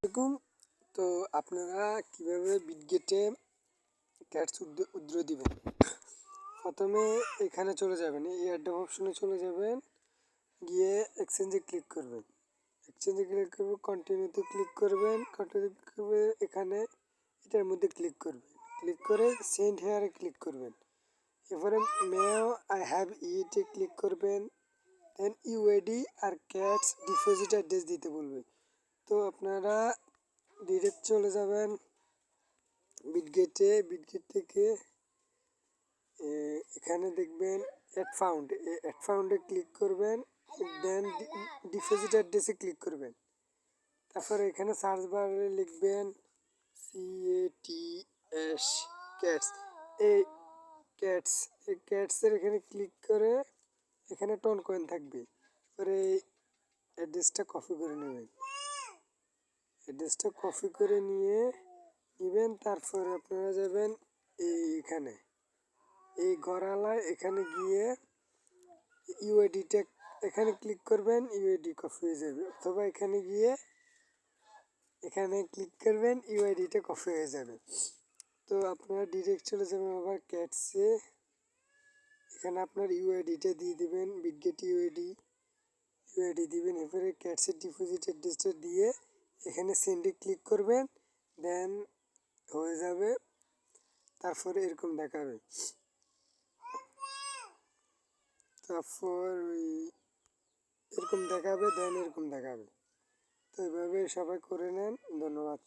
দেখুন, তো আপনারা কিভাবে বিটগেটে ক্যাটস উদ্র দিবেন। প্রথমে এখানে চলে যাবেন, এই অ্যাডব অপশনে চলে যাবেন, গিয়ে এক্সচেঞ্জে ক্লিক করবেন। এক্সচেঞ্জে ক্লিক করবেন, কন্টিনিউতে ক্লিক করবেন, কন্টিনিউ করবে এখানে এটার মধ্যে ক্লিক করবেন, ক্লিক করে সেন্ড হেয়ারে ক্লিক করবেন। এরপরে মেও আই হ্যাভ ইটে ক্লিক করবেন, দেন ইউআইডি আর ক্যাটস ডিপোজিট অ্যাড্রেস দিতে বলবে। তো আপনারা ডিরেক্ট চলে যাবেন বিটগেট থেকে এখানে দেখবেন অ্যাড ফাউন্ডে ক্লিক করবেন, দেন ডিপোজিট অ্যাড্রেসে ক্লিক করবেন। তারপরে এখানে সার্চ বারে লিখবেন CATS ক্যাটস, এই ক্যাটসের এখানে ক্লিক করে এখানে টোন কয়েন থাকবে, এবারে অ্যাড্রেসটা কপি করে নেবেন। অ্যাড্রেসটা কপি করে নেবেন। তারপরে আপনারা যাবেন এইখানে এই গড়ালায়, এখানে গিয়ে ইউআইডিটা এখানে ক্লিক করবেন, ইউআইডি কপি হয়ে যাবে। অথবা এখানে গিয়ে এখানে ক্লিক করবেন, ইউআইডিটা কপি হয়ে যাবে। তো আপনারা ডিরেক্ট চলে যাবেন আবার ক্যাটসে, এখানে আপনার ইউআইডিটা দিয়ে দিবেন, বিটগেট ইউআইডি দিবেন। এরপরে ক্যাটসের ডিপোজিট অ্যাড্রেসটা দিয়ে এখানে সেন্ডে ক্লিক করবেন, দেন হয়ে যাবে। তারপরে এরকম দেখাবে, তারপর এরকম দেখাবে, দেন এরকম দেখাবে। তো এইভাবে সবাই করে নেন। ধন্যবাদ।